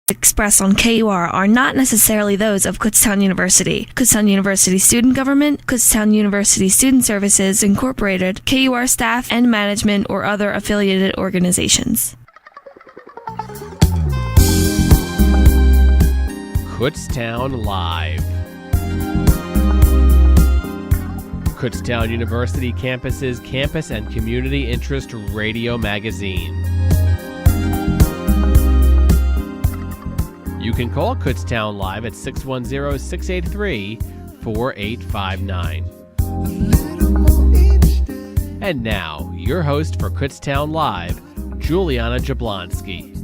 expressed on KUR are not necessarily those of Kutztown University, Kutztown University Student Government, Kutztown University Student Services Incorporated, KUR staff and management, or other affiliated organizations. Kutztown Live. Kutztown University campus's campus and community interest radio magazine. You can call Kutztown Live at 610-683-4859. And now, your host for Kutztown Live, Juliana Jablonski.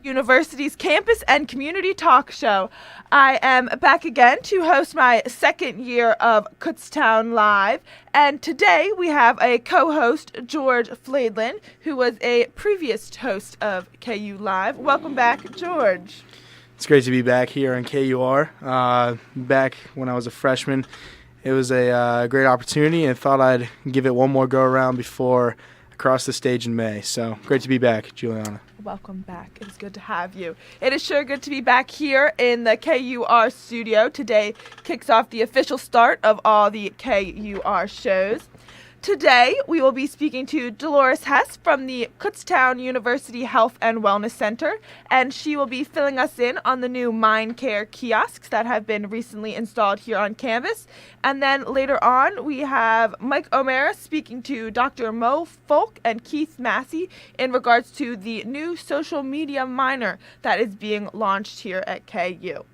University's campus and community talk show. I am back again to host my second year of Kutztown Live, and today we have a co-host, George Fladlin, who was a previous host of KU Live. Welcome back, George. It's great to be back here on KUR. Back when I was a freshman, it was a great opportunity, and thought I'd give it one more go-around before I cross the stage in May. So great to be back, Juliana. Welcome back. It is good to have you. It is sure good to be back here in the KUR studio. Today kicks off the official start of all the KUR shows. Today, we will be speaking to Dolores Hess from the Kutztown University Health and Wellness Center, and she will be filling us in on the new Mind Care kiosks that have been recently installed here on campus. And then later on, we have Mike O'Mara speaking to Dr. Mo Folk and Keith Massey in regards to the new social media minor that is being launched here at KU.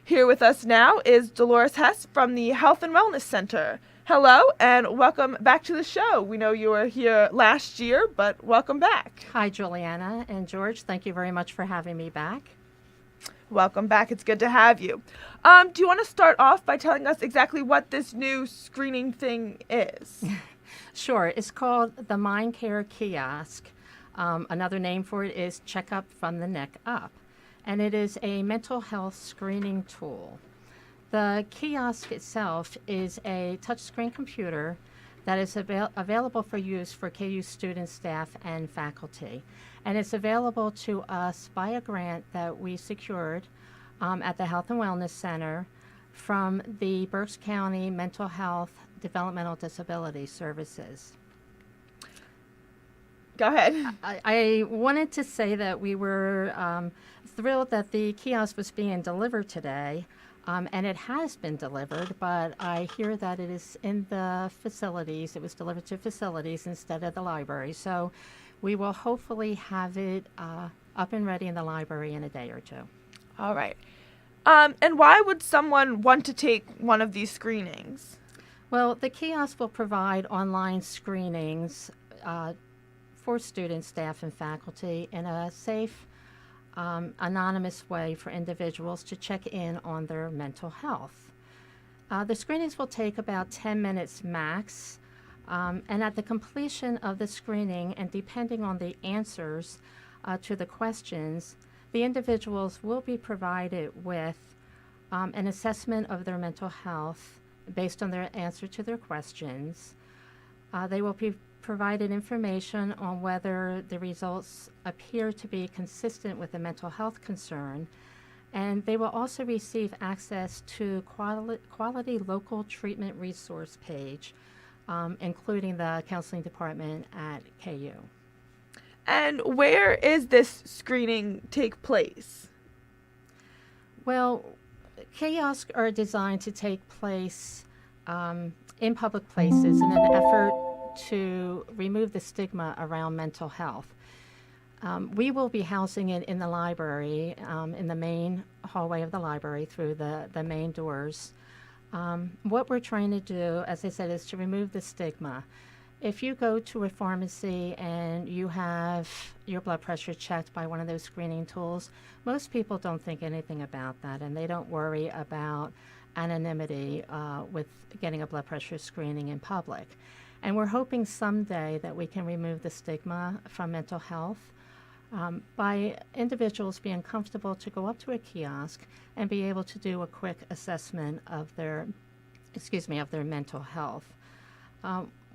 Here with us now is Dolores Hess from the Health and Wellness Center. Hello, and welcome back to the show. We know you were here last year, but welcome back. Hi, Juliana and George. Thank you very much for having me back. Welcome back. It's good to have you. Do you want to start off by telling us exactly what this new screening thing is? Sure. It's called the Mind Care Kiosk. Another name for it is Checkup from the Neck Up, and it is a mental health screening tool. The kiosk itself is a touchscreen computer that is available for use for KU students, staff, and faculty. And it's available to us by a grant that we secured at the Health and Wellness Center from the Berks County Mental Health Developmental Disability Services. Go ahead. I wanted to say that we were thrilled that the kiosk was being delivered today. And it has been delivered, but I hear that it is in the facilities. It was delivered to facilities instead of the library. So we will hopefully have it up and ready in the library in a day or two. All right. And why would someone want to take one of these screenings? Well, the kiosk will provide online screenings for students, staff, and faculty in a safe, anonymous way for individuals to check in on their mental health. The screenings will take about 10 minutes max, and at the completion of the screening, and depending on the answers to the questions, the individuals will be provided with an assessment of their mental health based on their answer to their questions. They will be provided information on whether the results appear to be consistent with a mental health concern, and they will also receive access to quality local treatment resource page, including the counseling department at KU. And where is this screening take place? Well, kiosks are designed to take place in public places in an effort to remove the stigma around mental health. We will be housing it in the library, in the main hallway of the library through the main doors. What we're trying to do, as I said, is to remove the stigma. If you go to a pharmacy and you have your blood pressure checked by one of those screening tools, most people don't think anything about that, and they don't worry about anonymity with getting a blood pressure screening in public. And we're hoping someday that we can remove the stigma from mental health by individuals being comfortable to go up to a kiosk and be able to do a quick assessment of their mental health.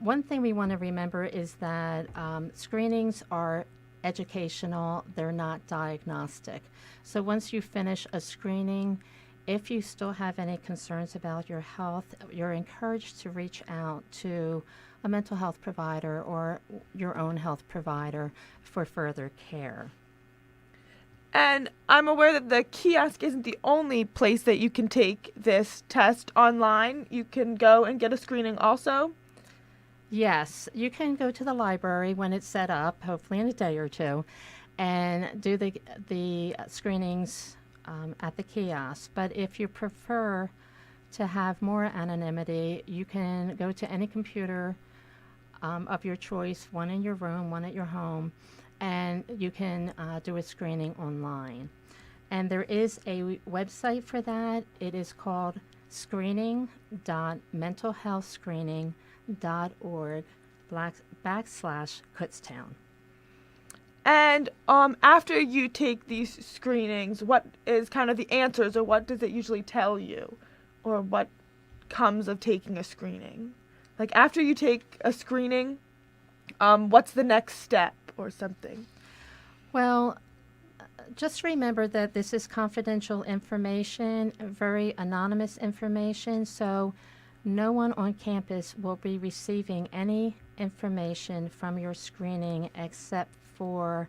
one thing we want to remember is that screenings are educational, they're not diagnostic. So once you finish a screening, if you still have any concerns about your health, you're encouraged to reach out to a mental health provider or your own health provider for further care. And I'm aware that the kiosk isn't the only place that you can take this test online. You can go and get a screening also. Yes, you can go to the library when it's set up, hopefully in a day or two, and do the screenings at the kiosk. But if you prefer to have more anonymity, you can go to any computer of your choice, one in your room, one at your home, and you can do a screening online. And there is a website for that. It is called screening.mentalhealthscreening.org/Kutztown. And after you take these screenings, what is kind of the answers, or what does it usually tell you, or what comes of taking a screening? Like after you take a screening, what's the next step or something? Well, just remember that this is confidential information, very anonymous information, so no one on campus will be receiving any information from your screening except for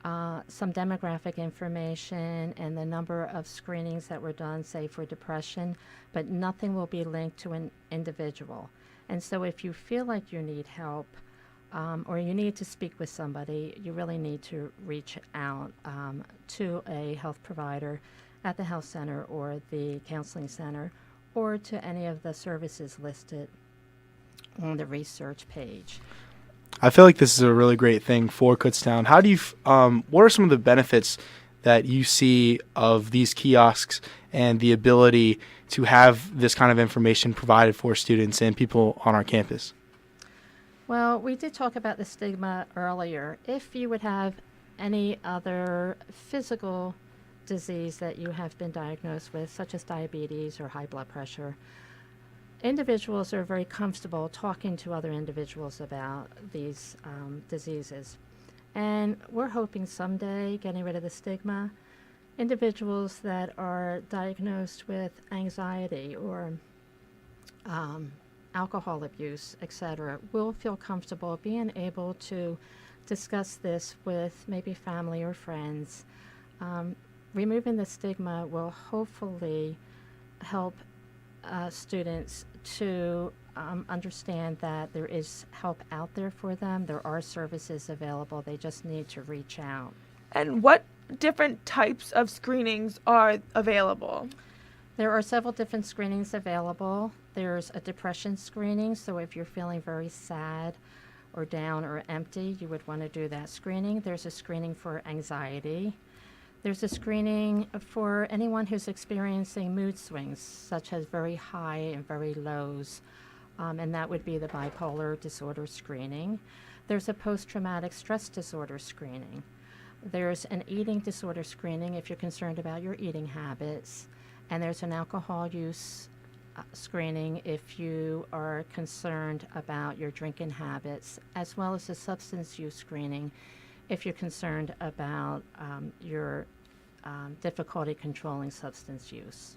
some demographic information and the number of screenings that were done, say, for depression, but nothing will be linked to an individual. And so if you feel like you need help or you need to speak with somebody, you really need to reach out to a health provider at the health center or the counseling center or to any of the services listed on the research page. I feel like this is a really great thing for Kutztown. How do you? What are some of the benefits that you see of these kiosks and the ability to have this kind of information provided for students and people on our campus? Well, we did talk about the stigma earlier. If you would have any other physical disease that you have been diagnosed with, such as diabetes or high blood pressure, individuals are very comfortable talking to other individuals about these diseases. And we're hoping someday, getting rid of the stigma, individuals that are diagnosed with anxiety or alcohol abuse, etc., will feel comfortable being able to discuss this with maybe family or friends. Removing the stigma will hopefully help students to understand that there is help out there for them. There are services available. They just need to reach out. And what different types of screenings are available? There are several different screenings available. There's a depression screening, so if you're feeling very sad or down or empty, you would want to do that screening. There's a screening for anxiety. There's a screening for anyone who's experiencing mood swings, such as very high and very lows, and that would be the bipolar disorder screening. There's a post-traumatic stress disorder screening. There's an eating disorder screening if you're concerned about your eating habits, and there's an alcohol use screening if you are concerned about your drinking habits, as well as a substance use screening if you're concerned about your difficulty controlling substance use.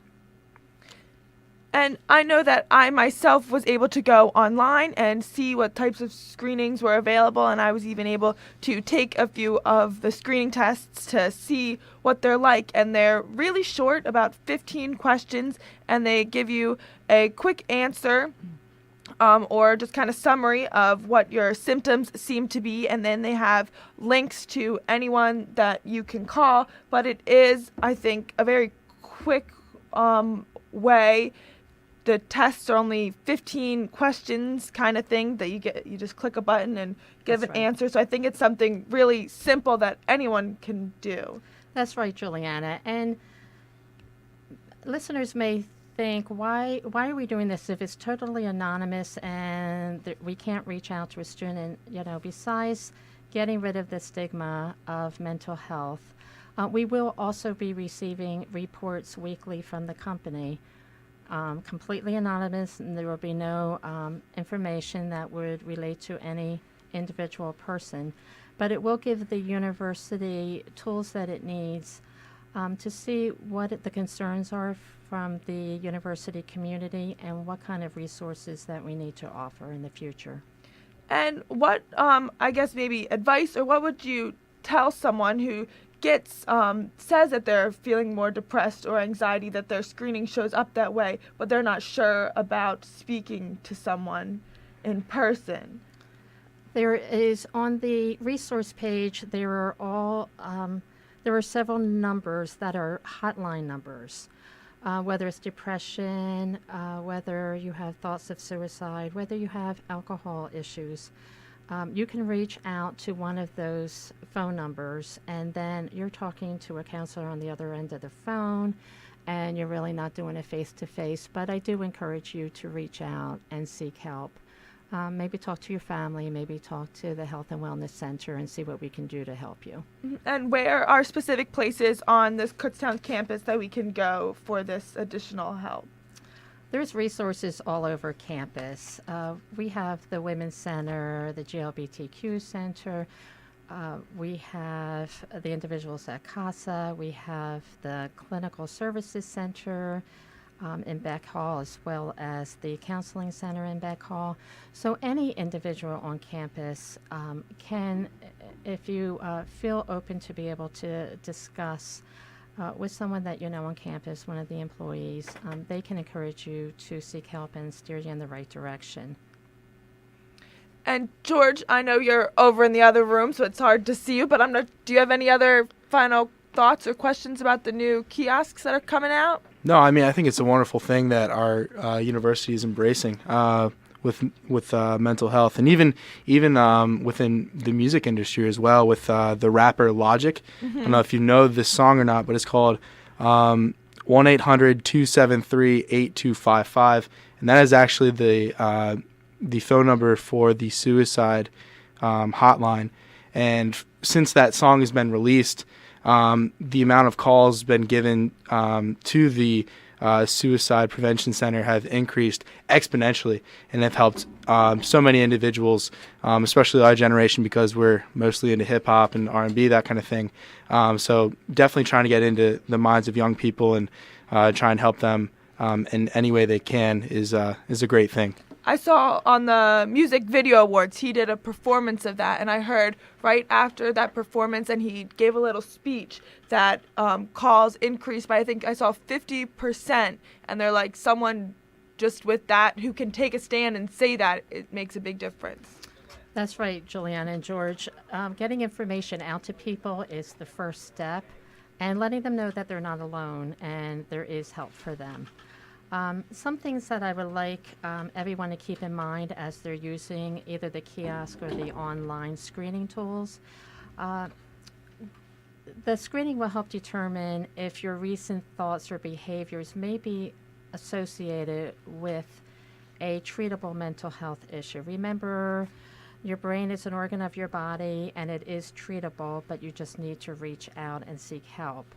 And I know that I myself was able to go online and see what types of screenings were available, and I was even able to take a few of the screening tests to see what they're like. And they're really short, about 15 questions, and they give you a quick answer or just kind of summary of what your symptoms seem to be, and then they have links to anyone that you can call. But it is, I think, a very quick way. The tests are only 15 questions kind of thing that you just click a button and give an answer. So I think it's something really simple that anyone can do. That's right, Juliana. And listeners may think, why are we doing this if it's totally anonymous and we can't reach out to a student? Besides getting rid of the stigma of mental health, we will also be receiving reports weekly from the company completely anonymous, and there will be no information that would relate to any individual person. But it will give the university tools that it needs to see what the concerns are from the university community and what kind of resources that we need to offer in the future. And what, I guess maybe advice, or what would you tell someone who gets says that they're feeling more depressed or anxiety, that their screening shows up that way, but they're not sure about speaking to someone in person? There is on the resource page. There are several numbers that are hotline numbers. Whether it's depression, whether you have thoughts of suicide, whether you have alcohol issues. You can reach out to one of those phone numbers, and then you're talking to a counselor on the other end of the phone, and you're really not doing a face-to-face. But I do encourage you to reach out and seek help. Maybe talk to your family, maybe talk to the Health and Wellness Center and see what we can do to help you. And where are specific places on this Kutztown campus that we can go for this additional help? There's resources all over campus. We have the Women's Center, the GLBTQ Center. We have the individuals at CASA. We have the Clinical Services Center in Beck Hall, as well as the Counseling Center in Beck Hall. So any individual on campus can, if you feel open to be able to discuss with someone that you know on campus, one of the employees, they can encourage you to seek help and steer you in the right direction. And George, I know you're over in the other room, so it's hard to see you, but do you have any other final thoughts or questions about the new kiosks that are coming out? No, I mean, I think it's a wonderful thing that our university is embracing with mental health, and even within the music industry as well, with the rapper Logic. I don't know if you know this song or not, but it's called 1-800-273-8255, and that is actually the phone number for the suicide hotline. And since that song has been released, the amount of calls been given to the Suicide Prevention Center have increased exponentially, and have helped so many individuals, especially our generation, because we're mostly into hip-hop and R&B, that kind of thing. So definitely trying to get into the minds of young people and try and help them in any way they can is a great thing. I saw on the Music Video Awards, he did a performance of that, and I heard right after that performance, and he gave a little speech, that calls increased by, I think I saw 50%, and they're like, someone just with that who can take a stand and say that, it makes a big difference. That's right, Juliana and George. Getting information out to people is the first step, and letting them know that they're not alone and there is help for them. Some things that I would like everyone to keep in mind as they're using either the kiosk or the online screening tools. The screening will help determine if your recent thoughts or behaviors may be associated with a treatable mental health issue. Remember, your brain is an organ of your body, and it is treatable, but you just need to reach out and seek help.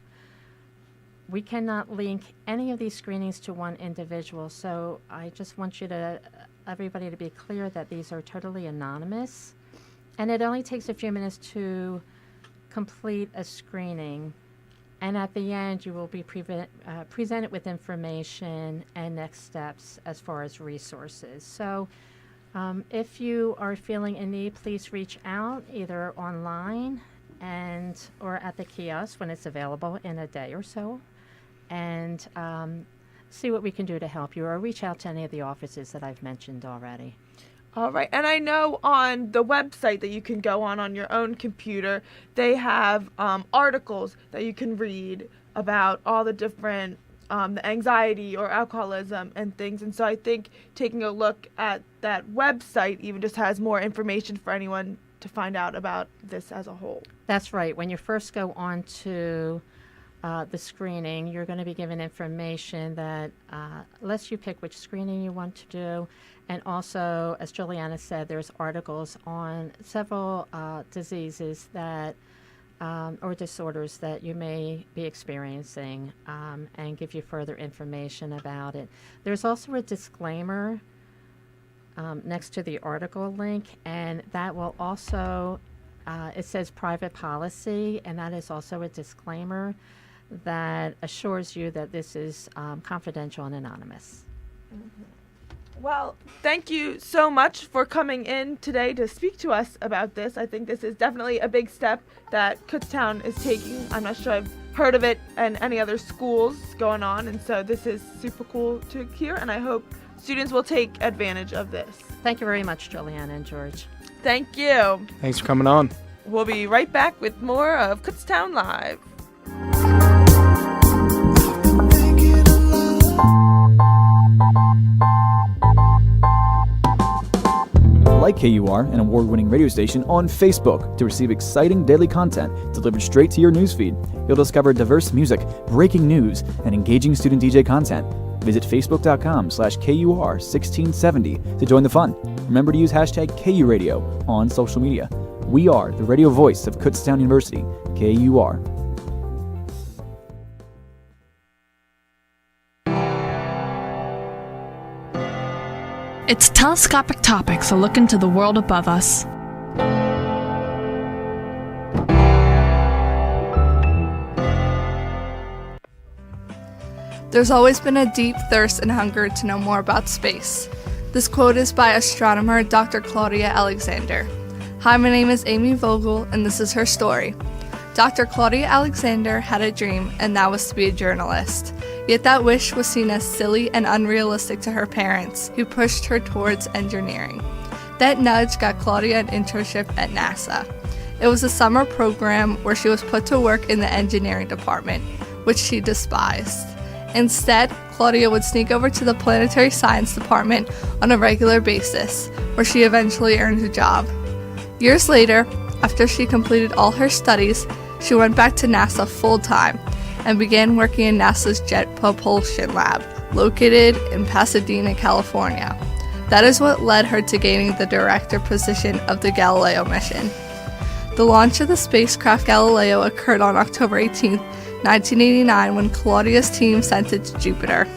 We cannot link any of these screenings to one individual, so I just want everybody to be clear that these are totally anonymous, and it only takes a few minutes to complete a screening, and at the end you will be presented with information and next steps as far as resources. So if you are feeling in need, please reach out either online or at the kiosk when it's available in a day or so, and see what we can do to help you, or reach out to any of the offices that I've mentioned already. All right, and I know on the website that you can go on your own computer, they have articles that you can read about all the different the anxiety or alcoholism and things. And so I think taking a look at that website even just has more information for anyone to find out about this as a whole. That's right. When you first go on to the screening, you're going to be given information that lets you pick which screening you want to do. And also, as Juliana said, there's articles on several diseases that or disorders that you may be experiencing, and give you further information about it. There's also a disclaimer next to the article link, and that will also, it says private policy, and that is also a disclaimer that assures you that this is confidential and anonymous. Well, thank you so much for coming in today to speak to us about this. I think this is definitely a big step that Kutztown is taking. I'm not sure I've heard of it in any other schools going on, and so this is super cool to hear, and I hope students will take advantage of this. Thank you very much, Juliana and George. Thank you. Thanks for coming on. We'll be right back with more of Kutztown Live. Like KUR, an award-winning radio station, on Facebook to receive exciting daily content delivered straight to your newsfeed. You'll discover diverse music, breaking news, and engaging student DJ content. Visit facebook.com/KUR1670 to join the fun. Remember to use hashtag KURadio on social media. We are the radio voice of Kutztown University, KUR. It's Telescopic Topics, a look into the world above us. There's always been a deep thirst and hunger to know more about space. This quote is by astronomer Dr. Claudia Alexander. Hi, my name is Amy Vogel, and this is her story. Dr. Claudia Alexander had a dream, and that was to be a journalist. Yet that wish was seen as silly and unrealistic to her parents, who pushed her towards engineering. That nudge got Claudia an internship at NASA. It was a summer program where she was put to work in the engineering department, which she despised. Instead, Claudia would sneak over to the planetary science department on a regular basis, where she eventually earned a job. Years later, after she completed all her studies, she went back to NASA full-time and began working in NASA's Jet Propulsion Lab, located in Pasadena, California. That is what led her to gaining the director position of the Galileo mission. The launch of the spacecraft Galileo occurred on October 18, 1989, when Claudia's team sent it to Jupiter.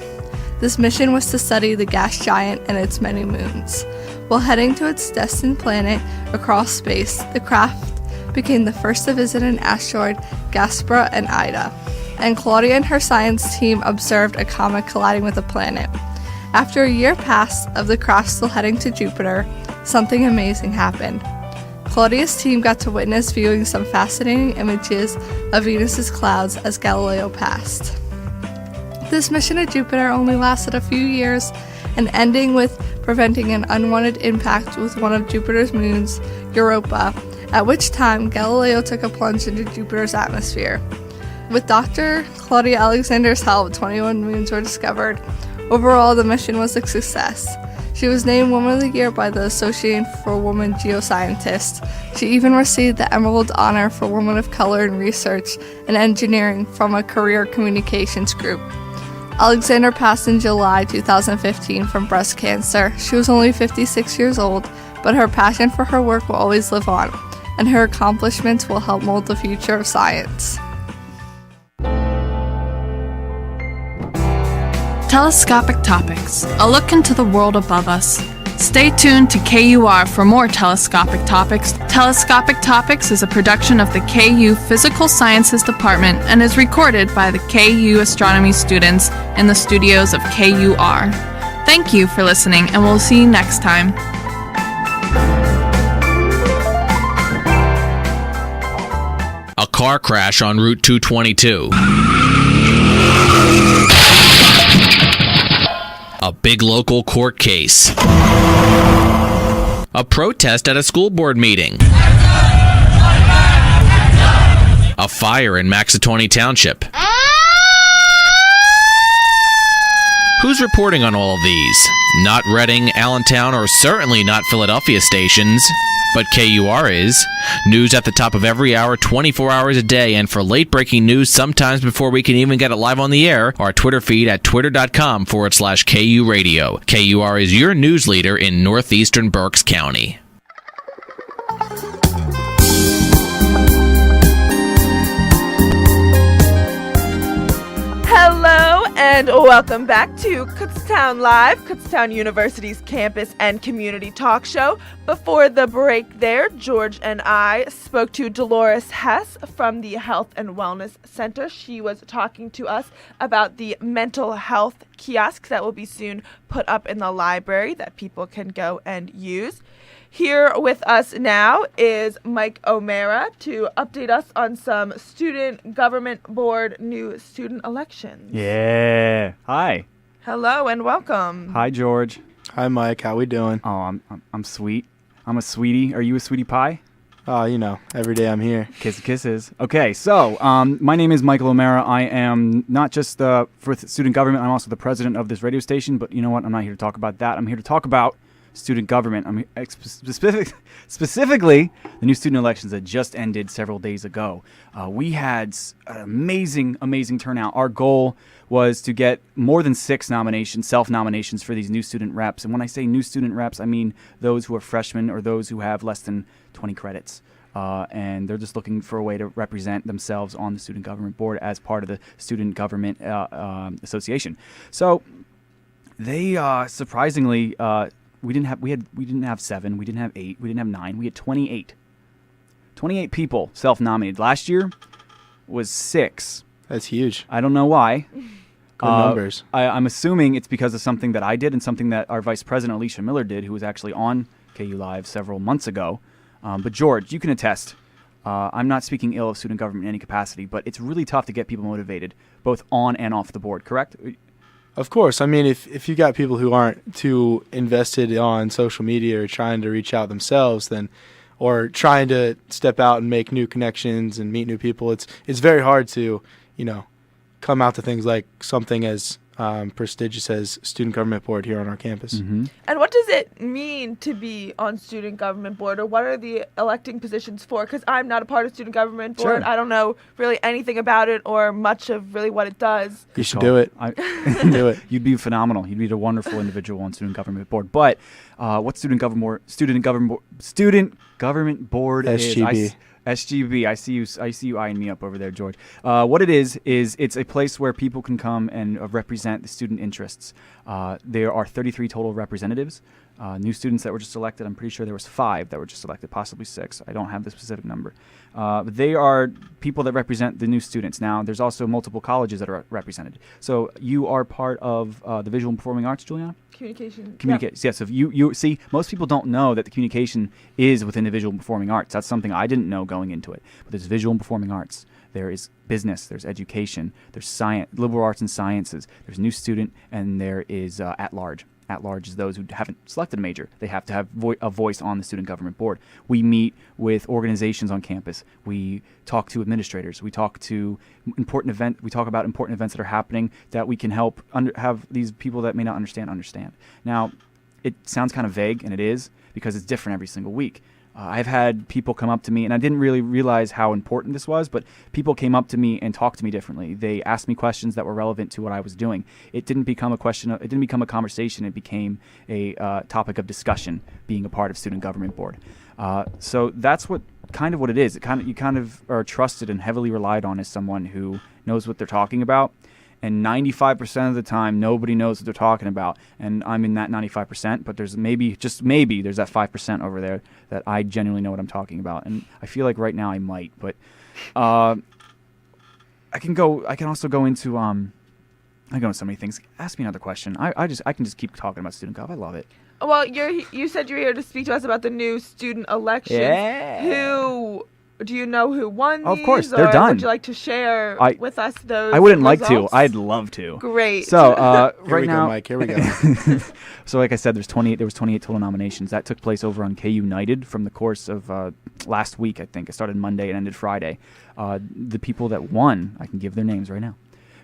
This mission was to study the gas giant and its many moons. While heading to its destined planet across space, the craft became the first to visit an asteroid, Gaspra and Ida, and Claudia and her science team observed a comet colliding with a planet. After a year passed of the craft still heading to Jupiter, something amazing happened. Claudia's team got to witness viewing some fascinating images of Venus's clouds as Galileo passed. This mission to Jupiter only lasted a few years, and ending with preventing an unwanted impact with one of Jupiter's moons, Europa, at which time Galileo took a plunge into Jupiter's atmosphere. With Dr. Claudia Alexander's help, 21 moons were discovered. Overall, the mission was a success. She was named Woman of the Year by the Association for Women Geoscientists. She even received the Emerald Honor for Women of Color in Research and Engineering from a career communications group. Alexander passed in July 2015 from breast cancer. She was only 56 years old, but her passion for her work will always live on, and her accomplishments will help mold the future of science. Telescopic Topics, a look into the world above us. Stay tuned to KUR for more Telescopic Topics. Telescopic Topics is a production of the KU Physical Sciences Department and is recorded by the KU astronomy students in the studios of KUR. Thank you for listening, and we'll see you next time. A car crash on Route 222. A big local court case. A protest at a school board meeting. A fire in Maxatawny Township. Who's reporting on all of these? Not Reading, Allentown, or certainly not Philadelphia stations. But KUR is. News at the top of every hour, 24 hours a day, and for late-breaking news sometimes before we can even get it live on the air, our Twitter feed at twitter.com/KURadio. KUR is your news leader in northeastern Berks County. And welcome back to Kutztown Live, Kutztown University's campus and community talk show. Before the break there, George and I spoke to Dolores Hess from the Health and Wellness Center. She was talking to us about the mental health kiosks that will be soon put up in the library that people can go and use. Here with us now is Mike O'Mara to update us on some student government board new student elections. Yeah. Hi. Hello and welcome. Hi, George. Hi, Mike. How we doing? Oh, I'm sweet. I'm a sweetie. Are you a sweetie pie? Oh, every day I'm here. Kisses. Okay, so my name is Michael O'Mara. I am not just for student government. I'm also the president of this radio station. But you know what? I'm not here to talk about that. I'm here to talk about student government. I'm specifically the new student elections that just ended several days ago. We had an amazing turnout. Our goal was to get more than 6 nominations, self-nominations for these new student reps. And when I say new student reps, I mean those who are freshmen or those who have less than 20 credits. And they're just looking for a way to represent themselves on the student government board as part of the student government association. So they surprisingly we didn't have 7, we didn't have 8, we didn't have 9, we had 28. 28 people self-nominated. Last year was 6. That's huge. I don't know why. Good numbers. I'm assuming it's because of something that I did and something that our Vice President Alicia Miller did, who was actually on KU Live several months ago. But George, you can attest. I'm not speaking ill of student government in any capacity, but it's really tough to get people motivated, both on and off the board, correct? Of course. I mean, if you got people who aren't too invested on social media or trying to reach out themselves, then or trying to step out and make new connections and meet new people, it's very hard to, come out to things like something as prestigious as student government board here on our campus. Mm-hmm. And what does it mean to be on student government board, or what are the electing positions for? Because I'm not a part of student government board. Sure. I don't know really anything about it or much of really what it does. You should do it. Do it. You'd be phenomenal. You'd be a wonderful individual on student government board. But what student government board SGB. is? SGB. I see you eyeing me up over there, George. What it is it's a place where people can come and represent the student interests. There are 33 total representatives. New students that were just elected. I'm pretty sure there was 5 that were just elected, possibly 6. I don't have the specific number. But they are people that represent the new students. Now, there's also multiple colleges that are represented. So you are part of the Visual and Performing Arts, Juliana? Communication. Yes. So you see, most people don't know that the communication is within the Visual and Performing Arts. That's something I didn't know going into it. But there's Visual and Performing Arts. There is business. There's education. There's science, liberal arts and sciences. There's new student, and there is at large. At large is those who haven't selected a major. They have to have a voice on the student government board. We meet with organizations on campus. We talk to administrators. We talk to We talk about important events that are happening that we can help have these people that may not understand. Now, it sounds kind of vague, and it is, because it's different every single week. I've had people come up to me, and I didn't really realize how important this was, but people came up to me and talked to me differently. They asked me questions that were relevant to what I was doing. It didn't become a conversation. It became a topic of discussion, being a part of student government board. So that's what it is. You kind of are trusted and heavily relied on as someone who knows what they're talking about. And 95% of the time, nobody knows what they're talking about. And I'm in that 95%, but there's maybe there's that 5% over there that I genuinely know what I'm talking about. And I feel like right now I might, but I can also go into I go into so many things. Ask me another question. I can just keep talking about student gov. I love it. Well, you said you were here to speak to us about the new student elections. Yeah. Do you know who won these? Of course, they're done. Would you like to share with us those I wouldn't results? like to. I'd love to. Great. So Here we go, Mike. Here we go. So like I said, there was 28 total nominations. That took place over on KU United from the course of last week, I think. It started Monday and ended Friday. The people that won, I can give their names right now.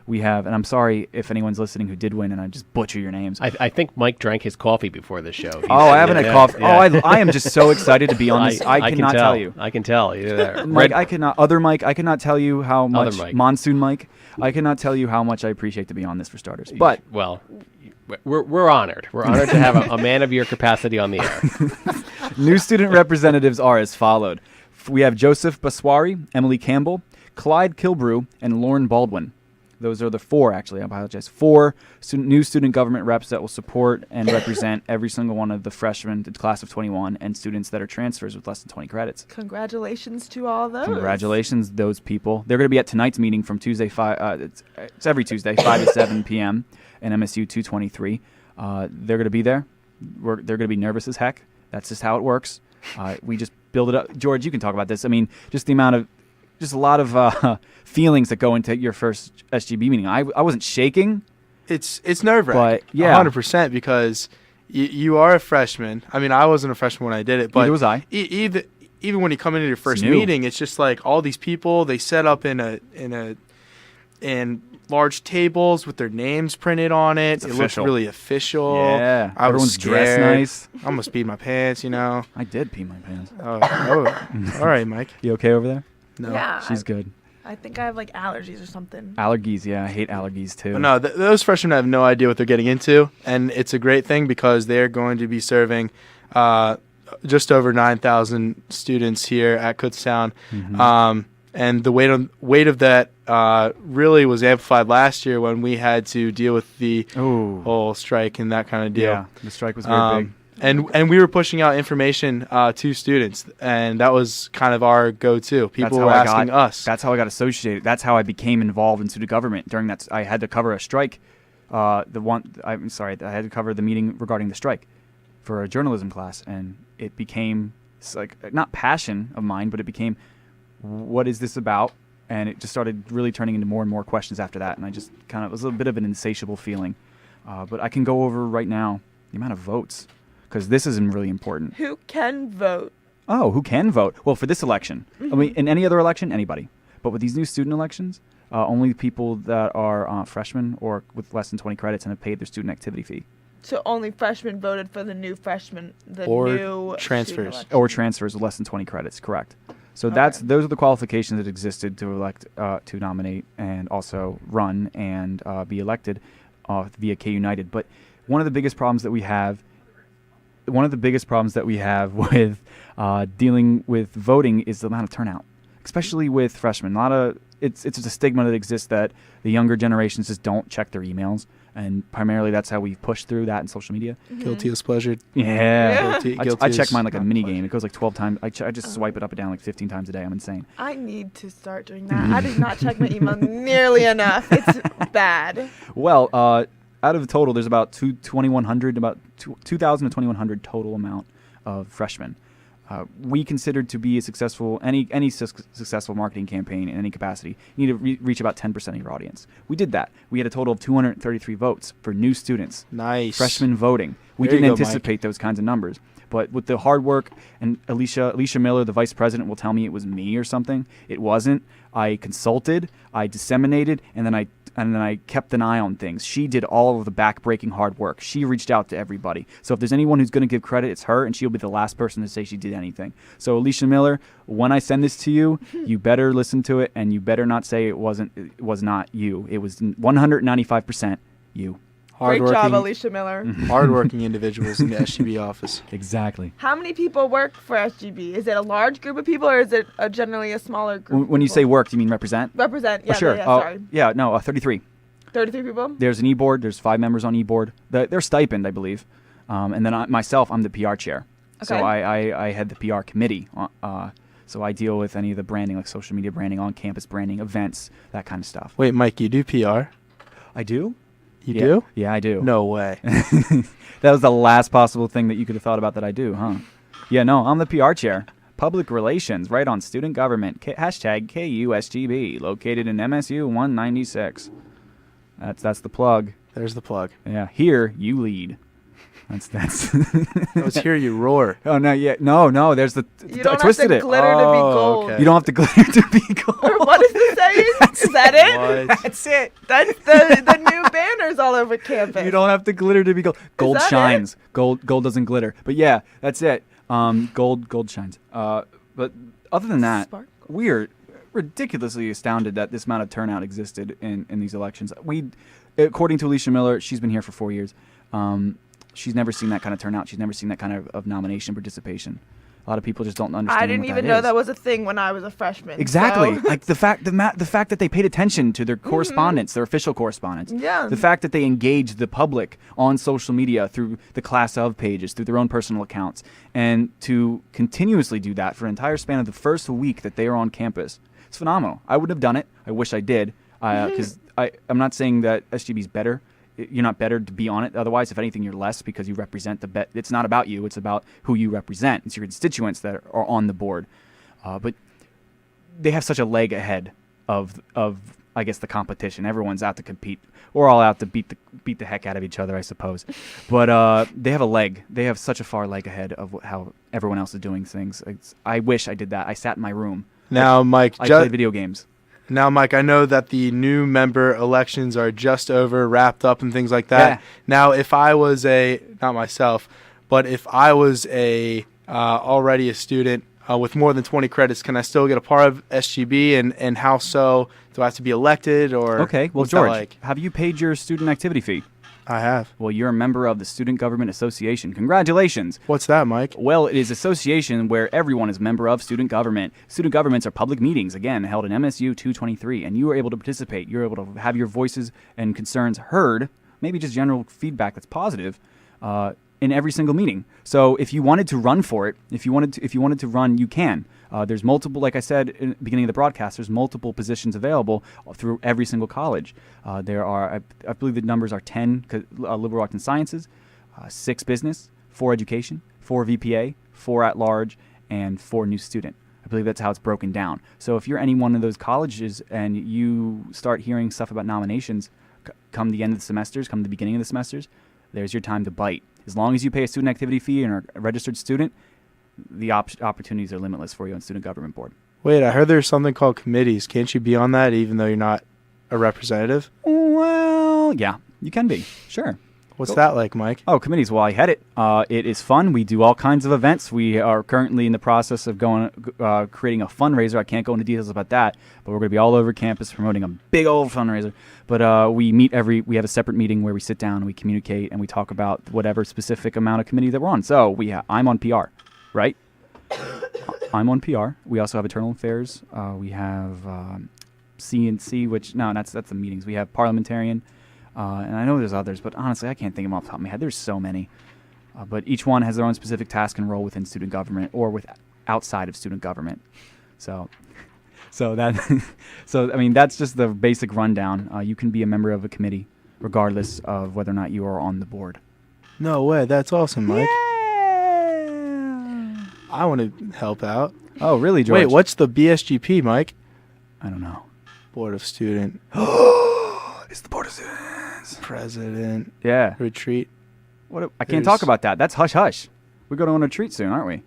We have, and I'm sorry if anyone's listening who did win and I just butcher your names. I think Mike drank his coffee before the show. I haven't had coffee. Yeah. I am just so excited to be on this. I cannot tell you. I can tell. You're there. Mike, I cannot tell you how much. Monsoon Mike, I cannot tell you how much I appreciate to be on this, for starters. But we're honored. We're honored to have a man of your capacity on the air. New student representatives are as followed. We have Joseph Baswari, Emily Campbell, Clyde Kilbrew, and Lauren Baldwin. Those are the 4, actually. I apologize. 4 new student government reps that will support and represent every single one of the freshmen, the class of 21, and students that are transfers with less than 20 credits. Congratulations to all those. Congratulations, those people. They're going to be at tonight's meeting from Tuesday, it's every Tuesday, 5 to 7 p.m. in MSU 223. They're going to be there. They're going to be nervous as heck. That's just how it works. We just build it up. George, you can talk about this. I mean, just the amount of, just a lot of feelings that go into your first SGB meeting. I wasn't shaking. It's nerve-wracking, but yeah, 100%, because you are a freshman. I mean, I wasn't a freshman when I did it, but neither was I. Even when you come into your first meeting, it's just like all these people. They set up in large tables with their names printed on it. It looks really official. Yeah, I everyone's was scared. Dressed nice. I almost peed my pants. I did pee my pants. Oh, all right, Mike. You okay over there? No. Yeah, She's good. I think I have like allergies or something. Allergies, yeah. I hate allergies too. No, those freshmen have no idea what they're getting into, and it's a great thing because they're going to be serving just over 9,000 students here at Kutztown. Mm-hmm. And the weight of that really was amplified last year when we had to deal with the whole strike and that kind of deal. Yeah, the strike was very big. And we were pushing out information to students, and that was kind of our go-to. People were asking us. That's how I got associated. That's how I became involved in student government. During that, I had to cover a strike. I had to cover the meeting regarding the strike for a journalism class, and it became not passion of mine, but it became, what is this about? And it just started really turning into more and more questions after that, and I just kind of, it was a bit of an insatiable feeling. But I can go over right now the amount of votes, because this is really important. Who can vote? Oh, who can vote? Well, for this election. I mean, in any other election, anybody. But with these new student elections, only people that are freshmen or with less than 20 credits and have paid their student activity fee. So only freshmen voted for the new freshmen, or new transfers. Or transfers with less than 20 credits, correct. So those are the qualifications that existed to elect, to nominate and also run and be elected via K United. But one of the biggest problems that we have with dealing with voting is the amount of turnout, especially with freshmen. It's just a stigma that exists that the younger generations just don't check their emails, and primarily that's how we push through that in social media. Guilty as pleasure. Yeah. Guilty I check mine like a mini game. It goes like 12 times. I just swipe it up and down like 15 times a day. I'm insane. I need to start doing that. I did not check my email nearly enough. It's bad. Well, out of the total, there's about 2,100, about 2,000 to 2,100 total amount of freshmen. We considered to be a successful, any successful marketing campaign in any capacity, you need to reach about 10% of your audience. We did that. We had a total of 233 votes for new students. Nice. Freshmen voting. We didn't anticipate those kinds of numbers. But with the hard work, and Alicia Miller, the vice president, will tell me it was me or something. It wasn't. I consulted, I disseminated, and then I kept an eye on things. She did all of the back-breaking hard work. She reached out to everybody. So if there's anyone who's going to give credit, it's her, and she'll be the last person to say she did anything. So Alicia Miller, when I send this to you, you better listen to it, and you better not say it was not you. It was 195% you. Great job, Alicia Miller. Hardworking individuals in the SGB office. Exactly. How many people work for SGB? Is it a large group of people, or is it generally a smaller group? When you say work, do you mean represent? Represent, yeah. Sure. Sorry. 33. 33 people? There's an e-board. There's 5 members on e-board. They're stipend, I believe. And then myself, I'm the PR chair. Okay. So I head the PR committee. So I deal with any of the branding, like social media branding, on-campus branding, events, that kind of stuff. Wait, Mike, you do PR? I do? You do? Yeah, I do. No way. That was the last possible thing that you could have thought about that I do, huh? Yeah, no, I'm the PR chair. Public relations, right on student government. Hashtag KUSGB, located in MSU 196. That's the plug. There's the plug. Yeah, here you lead. That's. Let's hear you roar. Oh no! Yeah, no. There's the. You don't I twisted have to glitter to be gold. Okay. You don't have to glitter to be gold. Or what is the saying? Is that it? What? That's it. That's the new banners all over campus. You don't have to glitter to be gold. Gold that shines. Gold doesn't glitter. But yeah, that's it. Gold shines. But other than that, we're ridiculously astounded that this amount of turnout existed in these elections. According to Alicia Miller, she's been here for 4 years. She's never seen that kind of turnout. She's never seen that kind of nomination participation. A lot of people just don't understand. I didn't even know that was a thing when I was a freshman. Exactly. So. Like the fact that they paid attention to their correspondence, their official correspondence. Yeah. The fact that they engaged the public on social media through the class of pages, through their own personal accounts, and to continuously do that for an entire span of the first week that they are on campus. It's phenomenal. I wouldn't have done it. I wish I did. Because I'm not saying that SGB is better. You're not better to be on it. Otherwise, if anything, you're less because you represent it's not about you. It's about who you represent. It's your constituents that are on the board. But they have such a leg ahead of I guess the competition. Everyone's out to compete. We're all out to beat the heck out of each other, I suppose. But they have a leg. They have such a far leg ahead of how everyone else is doing things. I wish I did that. I sat in my room. Now, Mike, I played video games. Now, Mike, I know that the new member elections are just over, wrapped up, and things like that. Yeah. Now, if I was not myself, but if I was already a student with more than 20 credits, can I still get a part of SGB? And how so? Do I have to be elected or? Okay. Well, what's that George, like? have you paid your student activity fee? I have. Well, you're a member of the Student Government Association. Congratulations. What's that, Mike? Well, it is an association where everyone is a member of student government. Student governments are public meetings, again, held in MSU 223, and you are able to participate. You're able to have your voices and concerns heard, maybe just general feedback that's positive, in every single meeting. So if you wanted to run for it, if you wanted to run, you can. There's multiple, like I said in the beginning of the broadcast, there's multiple positions available through every single college. There are, I believe the numbers are 10 liberal arts and sciences, 6 business, 4 education, 4 VPA, 4 at large, and 4 new student. I believe that's how it's broken down. So if you're any one of those colleges and you start hearing stuff about nominations come the end of the semesters, come the beginning of the semesters, there's your time to bite. As long as you pay a student activity fee and are a registered student, the opportunities are limitless for you on Student Government Board. Wait, I heard there's something called committees. Can't you be on that even though you're not a representative? Well, yeah, you can be. Sure. What's that like, Mike? Oh, committees. Well, I head it. It is fun. We do all kinds of events. We are currently in the process of creating a fundraiser. I can't go into details about that, but we're going to be all over campus promoting a big old fundraiser. But we have a separate meeting where we sit down and we communicate and we talk about whatever specific amount of committee that we're on. So I'm on PR, right? I'm on PR. We also have Internal Affairs. We have C&C, that's the meetings. We have Parliamentarian. And I know there's others, but honestly, I can't think of them off the top of my head. There's so many. But each one has their own specific task and role within student government or outside of student government. So that's just the basic rundown. You can be a member of a committee regardless of whether or not you are on the board. No way. That's awesome, Mike. Yeah. I want to help out. Oh, really, George? Wait, what's the BSGP, Mike? I don't know. Board of Student. It's the Board of Students. President. Yeah. Retreat. I can't talk about that. That's hush-hush. We're going on a retreat soon, aren't we?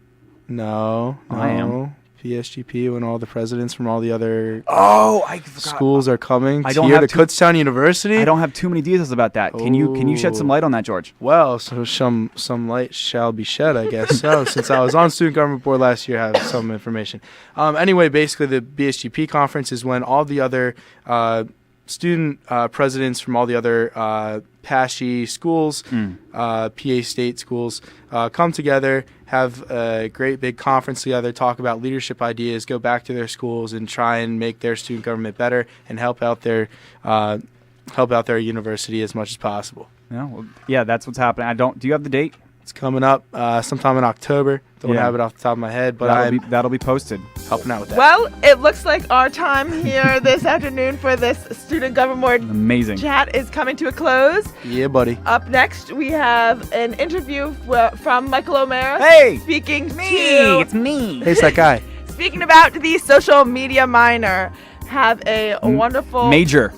No. I am. PSGP, when all the presidents from all the other I forgot. schools are coming to Kutztown University. I don't have too many details about that. Can you shed some light on that, George? Well, so some light shall be shed, I guess. So since I was on Student Government Board last year, I have some information. Anyway, basically the BSGP conference is when all the other student presidents from all the other PASHE schools, PA State schools, come together, have a great big conference together, talk about leadership ideas, go back to their schools and try and make their student government better and help out their university as much as possible. Yeah, that's what's happening. Do you have the date? It's coming up sometime in October. Don't have it off the top of my head, but that'll be posted. Helping out with that. Well, it looks like our time here this afternoon for this Student Government Amazing chat is coming to a close. Yeah, buddy. Up next, we have an interview from Michael O'Mara. Hey! It's me. Hey, it's that guy. Speaking about the social media minor. Have a wonderful... Major.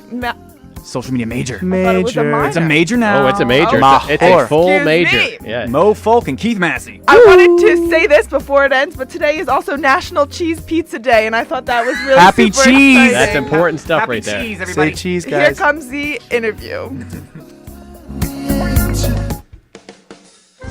Social media major. Major. It's a major now. Oh, it's a major. It's a full major. Yeah. Mo Folk and Keith Massey. I wanted to say this before it ends, but today is also National Cheese Pizza Day, and I thought that was really Happy super cheese. exciting. That's important stuff Happy right there. cheese, everybody. Say cheese, guys. Here comes the interview.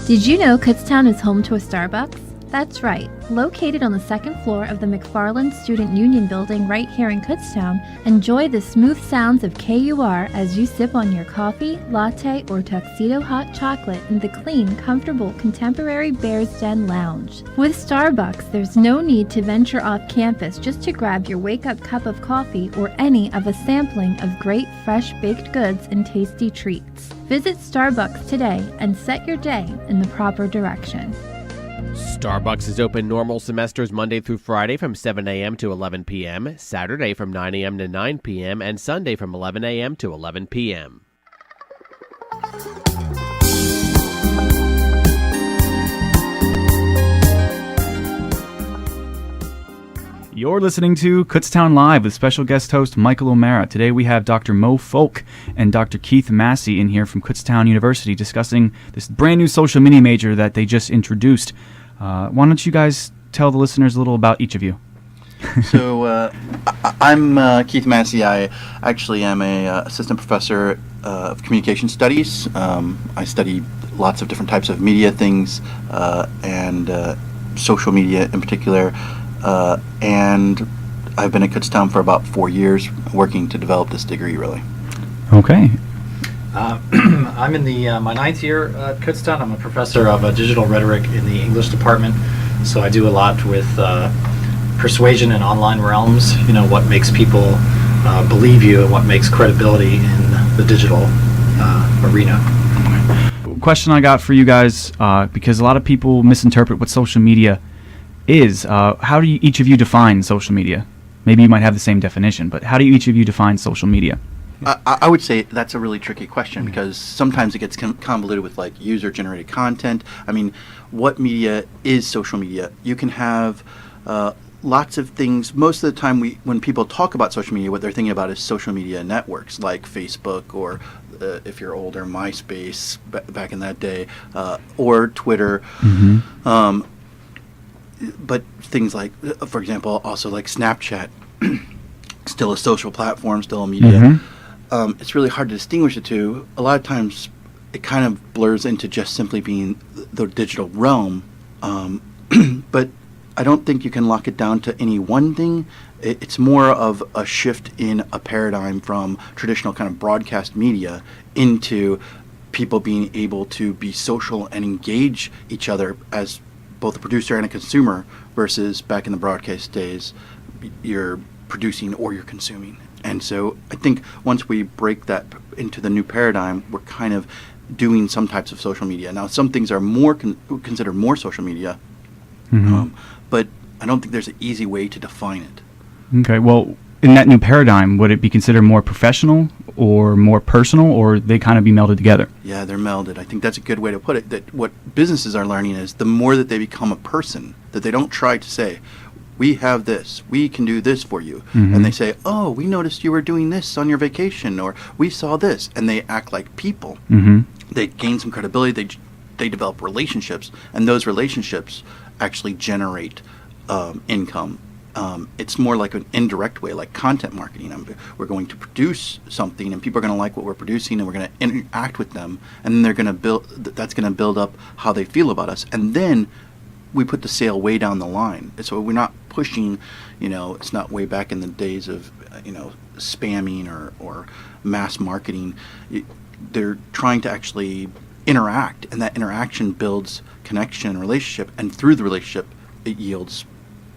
Did you know Kutztown is home to a Starbucks? That's right. Located on the second floor of the McFarland Student Union Building right here in Kutztown, enjoy the smooth sounds of KUR as you sip on your coffee, latte, or tuxedo hot chocolate in the clean, comfortable, contemporary Bear's Den Lounge. With Starbucks, there's no need to venture off campus just to grab your wake-up cup of coffee or any of a sampling of great fresh baked goods and tasty treats. Visit Starbucks today and set your day in the proper direction. Starbucks is open normal semesters Monday through Friday from 7 a.m. to 11 p.m., Saturday from 9 a.m. to 9 p.m., and Sunday from 11 a.m. to 11 p.m. You're listening to Kutztown Live with special guest host Michael O'Mara. Today we have Dr. Mo Folk and Dr. Keith Massey in here from Kutztown University discussing this brand new social media major that they just introduced. Why don't you guys tell the listeners a little about each of you? So I'm Keith Massey. I actually am a assistant professor of communication studies. I study lots of different types of media things and social media in particular. And I've been at Kutztown for about 4 years, working to develop this degree, really. Okay. I'm in my ninth year at Kutztown. I'm a professor of digital rhetoric in the English department, so I do a lot with persuasion in online realms, what makes people believe you and what makes credibility in the digital arena. Question I got for you guys, because a lot of people misinterpret what social media is. How do each of you define social media? Maybe you might have the same definition, but how do each of you define social media? I would say that's a really tricky question because sometimes it gets convoluted with like user-generated content. I mean, what media is social media? You can have lots of things. Most of the time when people talk about social media, what they're thinking about is social media networks like Facebook or if you're older, MySpace back in that day, or Twitter. Mm-hmm. But things like, for example, also like Snapchat, still a social platform, still a media. Mm-hmm. It's really hard to distinguish the two. A lot of times it kind of blurs into just simply being the digital realm. But I don't think you can lock it down to any one thing. It's more of a shift in a paradigm from traditional kind of broadcast media into people being able to be social and engage each other as both a producer and a consumer versus back in the broadcast days, you're producing or you're consuming. And so I think once we break that into the new paradigm, we're kind of doing some types of social media. Now, some things are more considered more social media, but I don't think there's an easy way to define it. Okay, well, in that new paradigm, would it be considered more professional or more personal, or they kind of be melded together? Yeah, they're melded. I think that's a good way to put it. That what businesses are learning is the more that they become a person, that they don't try to say, we have this, we can do this for you. Mm-hmm. And they say, oh, we noticed you were doing this on your vacation, or we saw this. And they act like people. Mm-hmm. They gain some credibility. They develop relationships, and those relationships actually generate income. It's more like an indirect way, like content marketing. We're going to produce something, and people are going to like what we're producing, and we're going to interact with them, and then they're going to build. That's going to build up how they feel about us, and then we put the sale way down the line. So we're not pushing. It's not way back in the days of spamming or mass marketing. They're trying to actually interact, and that interaction builds connection and relationship, and through the relationship, it yields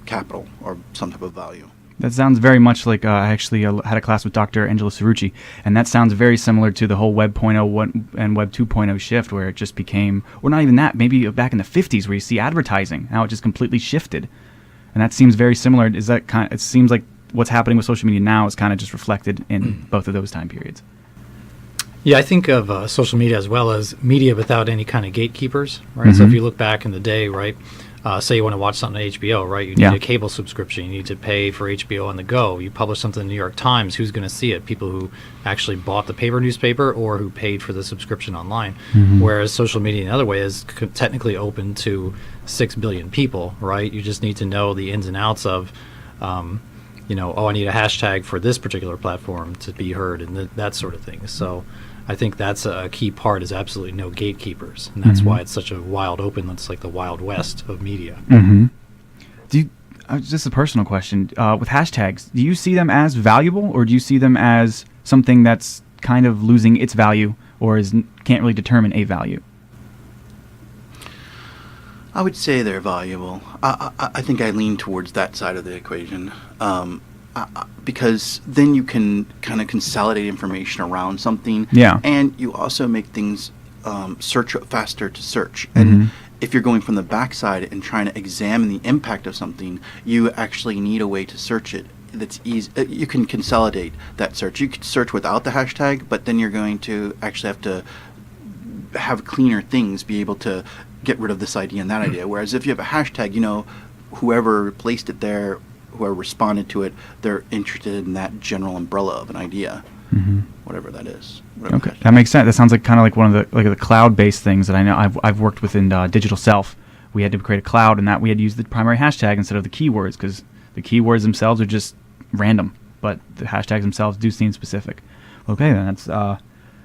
capital or some type of value. That sounds very much like I actually had a class with Dr. Angelo Cerrucci, and that sounds very similar to the whole Web 0.0 and Web 2.0 shift, where it just became, or not even that, maybe back in the 50s where you see advertising. Now it just completely shifted, and that seems very similar. It seems like what's happening with social media now is kind of just reflected in both of those time periods. Yeah, I think of social media as well as media without any kind of gatekeepers, right? Mm-hmm. So if you look back in the day, right, say you want to watch something on HBO, right? You need a cable subscription. You need to pay for HBO on the go. You publish something in the New York Times. Who's going to see it? People who actually bought the paper newspaper or who paid for the subscription online. Mm-hmm. Whereas social media, in another way, is technically open to 6 billion people, right? You just need to know the ins and outs of, I need a hashtag for this particular platform to be heard and that sort of thing. So I think that's a key part, is absolutely no gatekeepers. And that's why it's such a wild open, it's like the Wild West of media. Do you, just a personal question, with hashtags, do you see them as valuable, or do you see them as something that's kind of losing its value, or can't really determine a value? I would say they're valuable. I think I lean towards that side of the equation, because then you can kind of consolidate information around something, and you also make things search faster to search. And if you're going from the backside and trying to examine the impact of something, you actually need a way to search it that's easy. You can consolidate that search. You could search without the hashtag, but then you're going to actually have to have cleaner things, be able to get rid of this idea and that idea. Whereas if you have a hashtag, whoever placed it there, whoever responded to it, they're interested in that general umbrella of an idea, whatever that is. Okay, that makes sense. That sounds like kind of like one of the cloud-based things that I know I've worked with in Digital Self. We had to create a cloud, and that we had to use the primary hashtag instead of the keywords, because the keywords themselves are just random, but the hashtags themselves do seem specific. Okay, then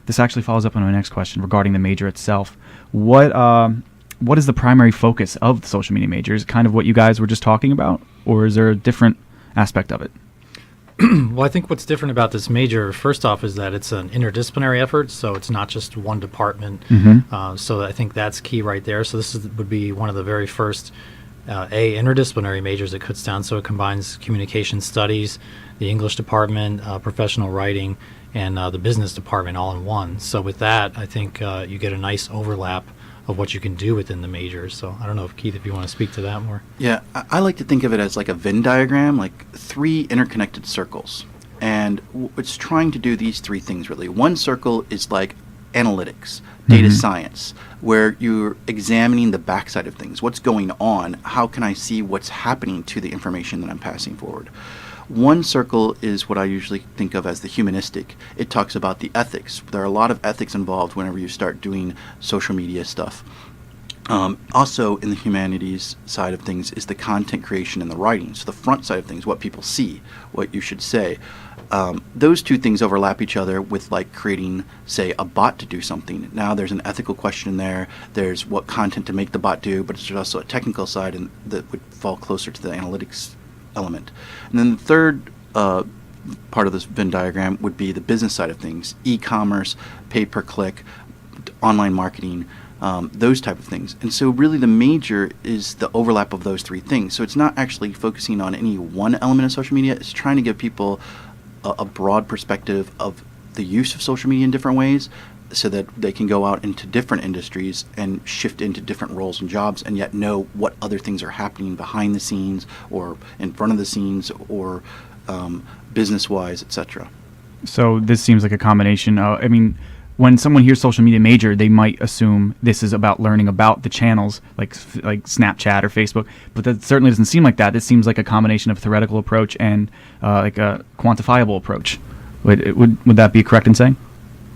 this actually follows up on my next question regarding the major itself. What is the primary focus of the social media major? Is it kind of what you guys were just talking about, or is there a different aspect of it? Well, I think what's different about this major, first off, is that it's an interdisciplinary effort, so it's not just one department. So I think that's key right there. So this would be one of the very first interdisciplinary majors at Kutztown. So it combines communication studies, the English department, professional writing, and the business department all in one. So with that, I think you get a nice overlap of what you can do within the majors. So I don't know if Keith, if you want to speak to that more. Yeah, I like to think of it as like a Venn diagram, like 3 interconnected circles. And it's trying to do these 3 things really. One circle is like analytics, data science, where you're examining the backside of things. What's going on? How can I see what's happening to the information that I'm passing forward? One circle is what I usually think of as the humanistic. It talks about the ethics. There are a lot of ethics involved whenever you start doing social media stuff. Also in the humanities side of things is the content creation and the writing. So the front side of things, what people see, what you should say. Those 2 things overlap each other with like creating, say, a bot to do something. Now there's an ethical question there. There's what content to make the bot do, but there's also a technical side and that would fall closer to the analytics element. And then the third part of this Venn diagram would be the business side of things, e-commerce, pay-per-click, online marketing, those type of things. And so really the major is the overlap of those 3 things. So it's not actually focusing on any one element of social media. It's trying to give people a broad perspective of the use of social media in different ways, so that they can go out into different industries and shift into different roles and jobs, and yet know what other things are happening behind the scenes or in front of the scenes or business-wise, etc. So this seems like a combination. When someone hears social media major, they might assume this is about learning about the channels like Snapchat or Facebook, but that certainly doesn't seem like that. This seems like a combination of theoretical approach and like a quantifiable approach. Would that be correct in saying?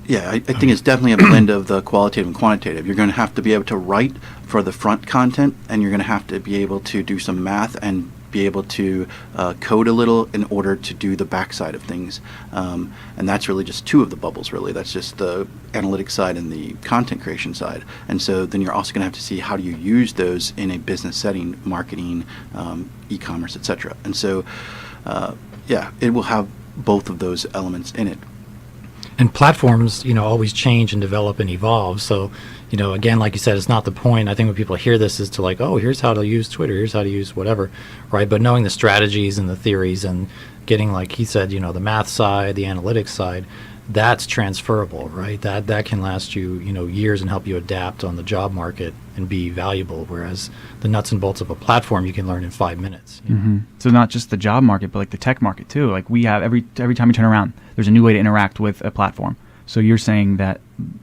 Yeah, I think it's definitely a blend of the qualitative and quantitative. You're going to have to be able to write for the front content, and you're going to have to be able to do some math and be able to code a little in order to do the backside of things. And that's really just 2 of the bubbles, really. That's just the analytics side and the content creation side. And so then you're also going to have to see how do you use those in a business setting, marketing, e-commerce, etc. And so, it will have both of those elements in it. And platforms, always change and develop and evolve. So, again, like you said, it's not the point. I think when people hear this is to like, oh, here's how to use Twitter, here's how to use whatever, right? But knowing the strategies and the theories and getting, like he said, the math side, the analytics side, that's transferable, right? That can last you, years and help you adapt on the job market and be valuable. Whereas the nuts and bolts of a platform you can learn in 5 minutes. So not just the job market, but like the tech market too. Like we have every time you turn around, there's a new way to interact with a platform. So you're saying that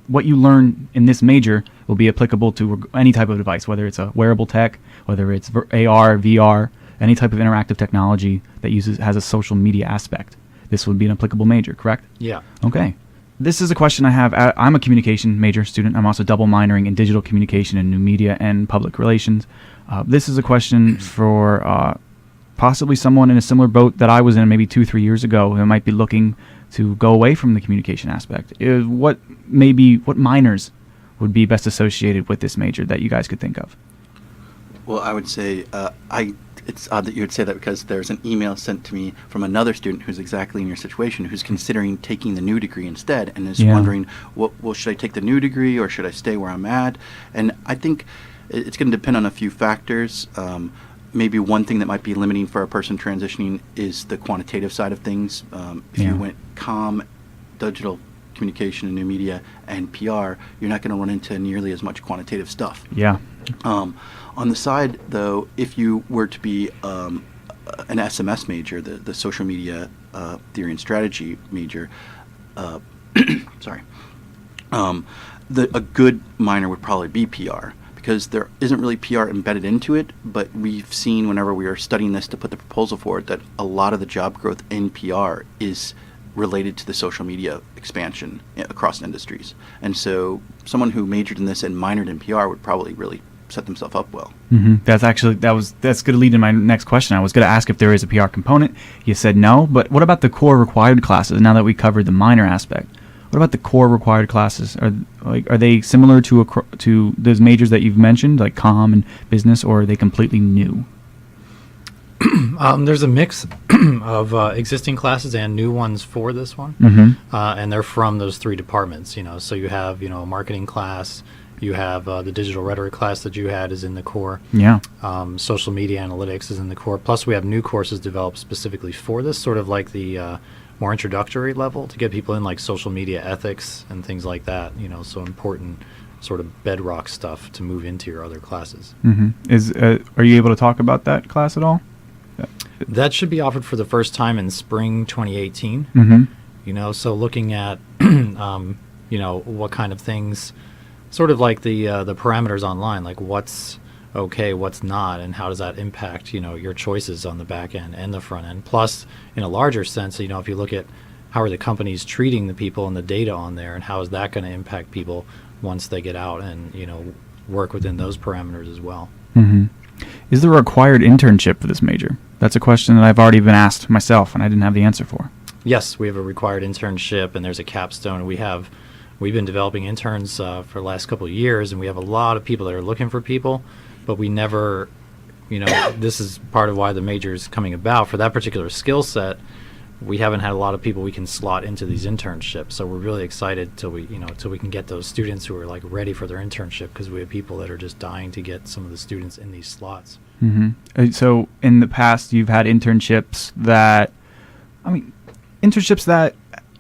what you learn in this major will be applicable to any type of device, whether it's a wearable tech, whether it's AR, VR, any type of interactive technology that has a social media aspect. This would be an applicable major, correct? Yeah. Okay. This is a question I have. I'm a communication major student. I'm also double minoring in digital communication and new media and public relations. This is a question for possibly someone in a similar boat that I was in maybe 2-3 years ago who might be looking to go away from the communication aspect. What minors would be best associated with this major that you guys could think of? Well, I would say it's odd that you would say that, because there's an email sent to me from another student who's exactly in your situation, who's considering taking the new degree instead, and is wondering, should I take the new degree or should I stay where I'm at? And I think it's going to depend on a few factors. Maybe one thing that might be limiting for a person transitioning is the quantitative side of things. If you went comm, digital communication and new media, and PR, you're not going to run into nearly as much quantitative stuff. Yeah. On the side, though, if you were to be an SMS major, the social media theory and strategy major, sorry, a good minor would probably be PR, because there isn't really PR embedded into it, but we've seen whenever we are studying this to put the proposal forward that a lot of the job growth in PR is related to the social media expansion across industries. And so someone who majored in this and minored in PR would probably really set themselves up well. Mm-hmm. That's going to lead to my next question. I was going to ask if there is a PR component. You said no, but what about the core required classes? Now that we covered the minor aspect, what about the core required classes? Are they similar to those majors that you've mentioned, like comm and business, or are they completely new? There's a mix of existing classes and new ones for this one, and they're from those three departments. So you have a marketing class. You have the digital rhetoric class that you had is in the core. Yeah. Social media analytics is in the core. Plus, we have new courses developed specifically for this, sort of like the more introductory level to get people in, like social media ethics and things like that. So important sort of bedrock stuff to move into your other classes. Are you able to talk about that class at all? That should be offered for the first time in spring 2018. So looking at what kind of things, sort of like the parameters online, like what's okay, what's not, and how does that impact your choices on the back end and the front end. Plus, in a larger sense, if you look at how are the companies treating the people and the data on there, and how is that going to impact people once they get out, and work within those parameters as well. Is there a required internship for this major? That's a question that I've already been asked myself, and I didn't have the answer for. Yes, we have a required internship, and there's a capstone. We've been developing interns for the last couple of years, and we have a lot of people that are looking for people, but we never, this is part of why the major is coming about. For that particular skill set, we haven't had a lot of people we can slot into these internships. So we're really excited till we can get those students who are like ready for their internship, because we have people that are just dying to get some of the students in these slots. So in the past, you've had internships that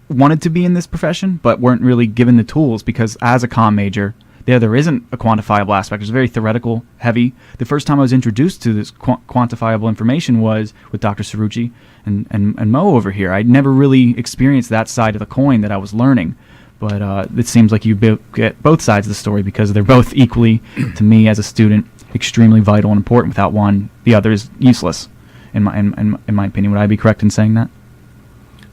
wanted to be in this profession but weren't really given the tools, because as a comm major, there isn't a quantifiable aspect. It's very theoretical heavy. The first time I was introduced to this quantifiable information was with Dr. Cerrucci and Mo over here. I'd never really experienced that side of the coin that I was learning, but it seems like you get both sides of the story, because they're both equally, to me as a student, extremely vital and important. Without one, the other is useless, in my opinion. Would I be correct in saying that?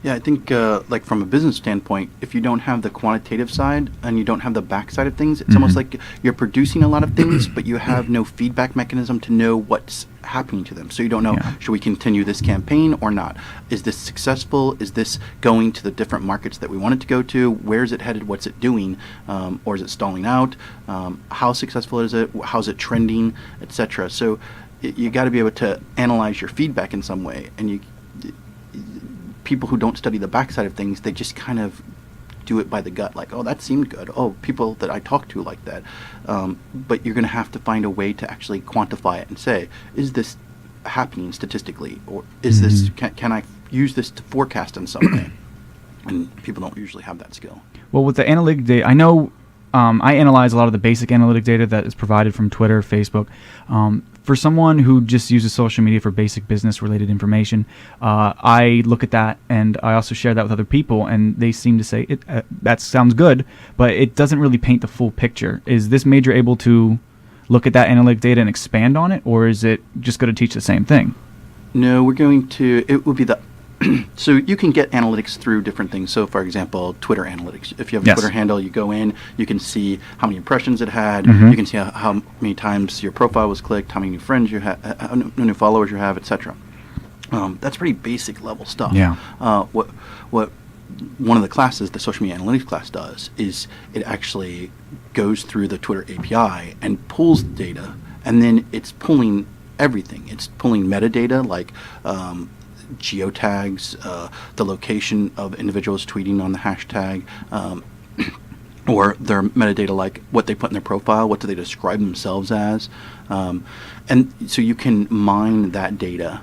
Yeah, I think like from a business standpoint, if you don't have the quantitative side and you don't have the back side of things, it's almost like you're producing a lot of things, but you have no feedback mechanism to know what's happening to them. So you don't know, should we continue this campaign or not? Is this successful? Is this going to the different markets that we want it to go to? Where is it headed? What's it doing? Or is it stalling out? How successful is it? How's it trending, etc.? So you got to be able to analyze your feedback in some way, and people who don't study the backside of things, they just kind of do it by the gut, like, oh, that seemed good. Oh, people that I talk to like that. But you're going to have to find a way to actually quantify it and say, is this happening statistically? Or is this, can I use this to forecast in some way? And people don't usually have that skill. Well, with the analytic data, I know I analyze a lot of the basic analytic data that is provided from Twitter, Facebook. For someone who just uses social media for basic business-related information, I look at that, and I also share that with other people, and they seem to say, that sounds good, but it doesn't really paint the full picture. Is this major able to look at that analytic data and expand on it, or is it just going to teach the same thing? No, it will be the so you can get analytics through different things. So, for example, Twitter analytics. If you have a Twitter handle, you go in, you can see how many impressions it had, you can see how many times your profile was clicked, how many new friends you have, how new followers you have, etc. That's pretty basic level stuff. Yeah. What one of the classes, the social media analytics class, does is it actually goes through the Twitter API and pulls data, and then it's pulling everything. It's pulling metadata like geotags, the location of individuals tweeting on the hashtag, or their metadata like what they put in their profile, what do they describe themselves as, and so you can mine that data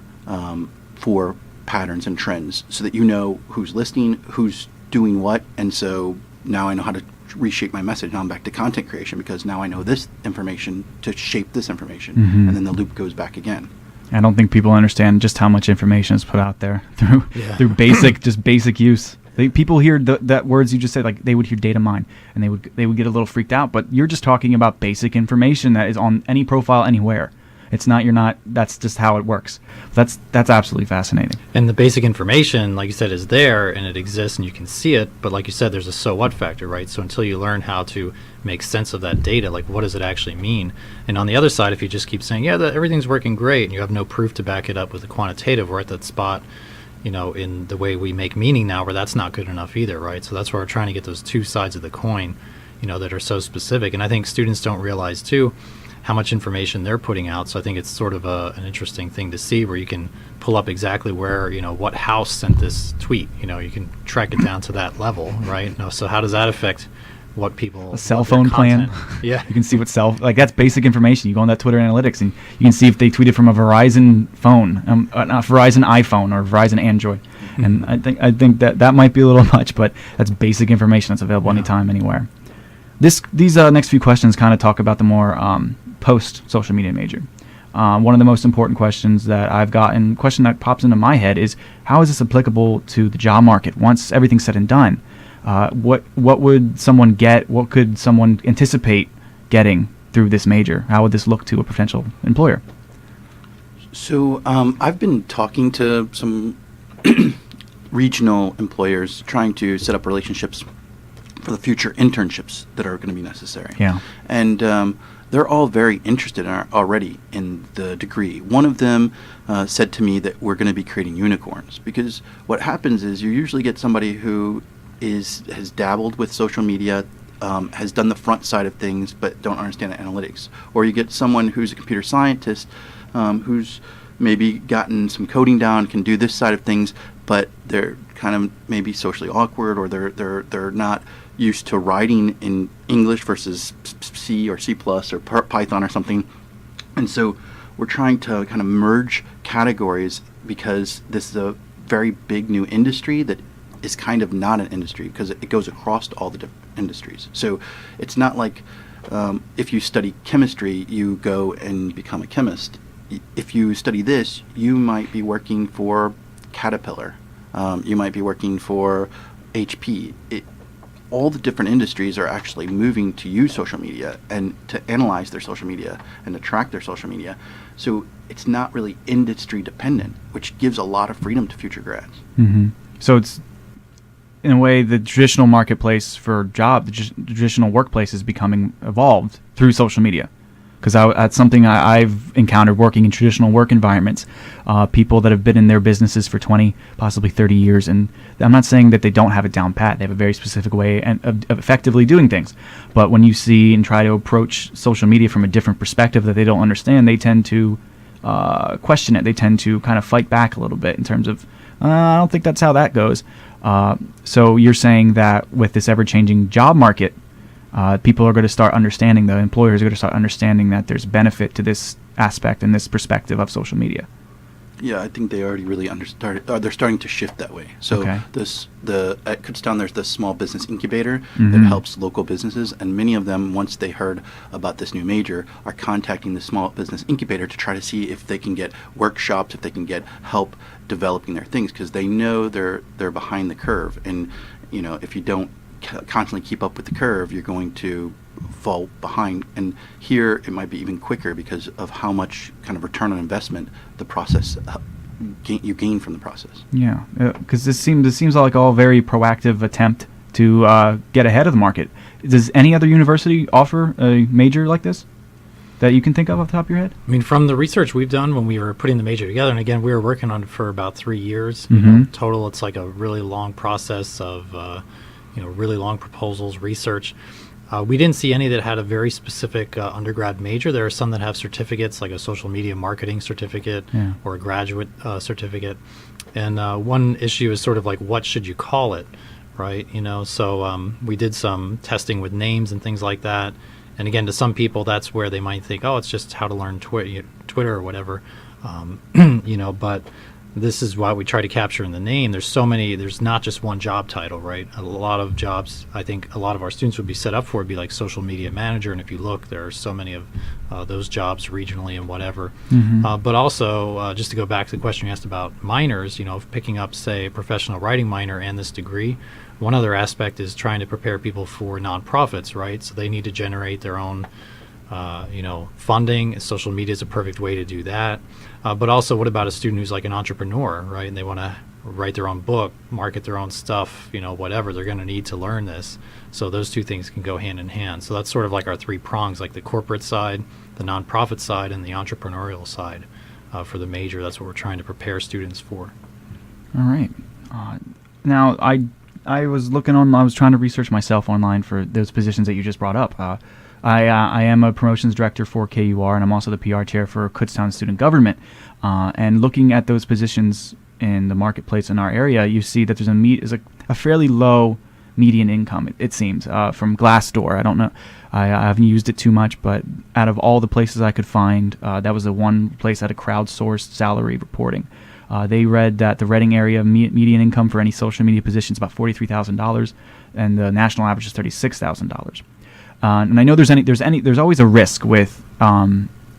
for patterns and trends so that you know who's listening, who's doing what, and so now I know how to reshape my message. Now I'm back to content creation because now I know this information to shape this information, and then the loop goes back again. I don't think people understand just how much information is put out there through basic use. People hear that words you just said, like they would hear data mine, and they would get a little freaked out. But you're just talking about basic information that is on any profile anywhere. It's not. You're not. That's just how it works. That's absolutely fascinating. And the basic information, like you said, is there and it exists and you can see it. But like you said, there's a so what factor, right? So until you learn how to make sense of that data, like what does it actually mean? And on the other side, if you just keep saying, everything's working great, and you have no proof to back it up with the quantitative, we're at that spot, in the way we make meaning now, where that's not good enough either, right? So that's where we're trying to get those two sides of the coin, that are so specific. And I think students don't realize too how much information they're putting out. So I think it's sort of an interesting thing to see where you can pull up exactly where, what house sent this tweet. You can track it down to that level, right? So how does that affect what people... A cell phone plan. Yeah. You can see what that's basic information. You go on that Twitter analytics and you can see if they tweeted from a Verizon phone, not Verizon iPhone or Verizon Android. And I think that might be a little much, but that's basic information that's available anytime, anywhere. These next few questions kind of talk about the more post-social media major. One of the most important questions that I've gotten, question that pops into my head is, how is this applicable to the job market once everything's said and done? What would someone get? What could someone anticipate getting through this major? How would this look to a potential employer? So I've been talking to some regional employers trying to set up relationships for the future internships that are going to be necessary. Yeah. And they're all very interested already in the degree. One of them said to me that we're going to be creating unicorns, because what happens is you usually get somebody who has dabbled with social media, has done the front side of things, but don't understand the analytics. Or you get someone who's a computer scientist who's maybe gotten some coding down, can do this side of things, but they're kind of maybe socially awkward, or they're not used to writing in English versus C or C++ or Python or something. And so we're trying to kind of merge categories, because this is a very big new industry that is kind of not an industry, because it goes across all the different industries. So it's not like if you study chemistry, you go and become a chemist. If you study this, you might be working for Caterpillar. You might be working for HP. All the different industries are actually moving to use social media and to analyze their social media and to track their social media. So it's not really industry dependent, which gives a lot of freedom to future grads. Mm-hmm. So it's, in a way, the traditional marketplace for the traditional workplace is becoming evolved through social media. Because that's something I've encountered working in traditional work environments. People that have been in their businesses for 20, possibly 30 years. And I'm not saying that they don't have it down pat. They have a very specific way of effectively doing things. But when you see and try to approach social media from a different perspective that they don't understand, they tend to question it. They tend to kind of fight back a little bit in terms of, I don't think that's how that goes. So you're saying that with this ever-changing job market, people are going to start understanding, the employers are going to start understanding that there's benefit to this aspect and this perspective of social media. Yeah, I think they already really understood. They're starting to shift that way. So at Kutztown, there's the small business incubator that helps local businesses, and many of them, once they heard about this new major, are contacting the small business incubator to try to see if they can get workshops, if they can get help developing their things, because they know they're behind the curve, and if you don't constantly keep up with the curve, you're going to fall behind. And here it might be even quicker because of how much kind of return on investment the process you gain from the process. Yeah, because this seems like all very proactive attempt to get ahead of the market. Does any other university offer a major like this? that you can think of off the top of your head? I mean, from the research we've done when we were putting the major together, and again, we were working on it for about 3 years. Total, it's like a really long process of, really long proposals, research. We didn't see any that had a very specific undergrad major. There are some that have certificates, like a social media marketing certificate or a graduate certificate. And one issue is sort of like, what should you call it, right? So we did some testing with names and things like that. And again, to some people, that's where they might think, oh, it's just how to learn Twitter or whatever, but this is why we try to capture in the name. There's not just one job title, right? A lot of jobs, I think a lot of our students would be set up for would be like social media manager. And if you look, there are so many of those jobs regionally and whatever. But also, just to go back to the question you asked about minors, picking up, say, a professional writing minor and this degree, one other aspect is trying to prepare people for nonprofits, right? So they need to generate their own funding. Social media is a perfect way to do that. But also, what about a student who's like an entrepreneur, right? And they want to write their own book, market their own stuff, whatever. They're going to need to learn this. So those two things can go hand in hand. So that's sort of like our 3 prongs, like the corporate side, the nonprofit side, and the entrepreneurial side for the major. That's what we're trying to prepare students for. All right. Now, I was trying to research myself online for those positions that you just brought up. I am a promotions director for KUR, and I'm also the PR chair for Kutztown Student Government. And looking at those positions in the marketplace in our area, you see that there's a fairly low median income, it seems, from Glassdoor. I don't know. I haven't used it too much, but out of all the places I could find, that was the one place that had a crowdsourced salary reporting. They read that the Reading area median income for any social media position is about $43,000, and the national average is $36,000. And I know there's always a risk with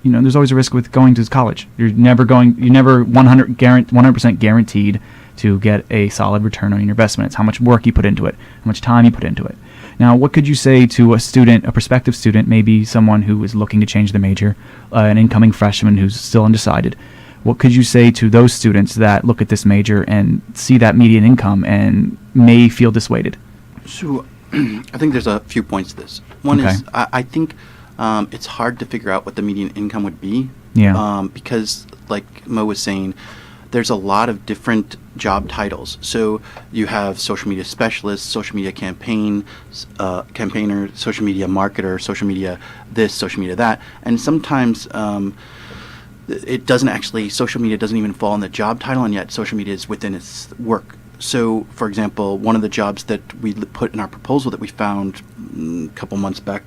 there's always a risk with going to college. You're never 100% guaranteed to get a solid return on your investment. It's how much work you put into it, how much time you put into it. Now, what could you say to a prospective student, maybe someone who is looking to change the major, an incoming freshman who's still undecided? What could you say to those students that look at this major and see that median income and may feel dissuaded? So I think there's a few points to this. One is I think it's hard to figure out what the median income would be. Because, like Mo was saying, there's a lot of different job titles. So you have social media specialist, social media campaigner, social media marketer, social media this, social media that. And sometimes social media doesn't even fall in the job title, and yet social media is within its work. So, for example, one of the jobs that we put in our proposal that we found a couple months back,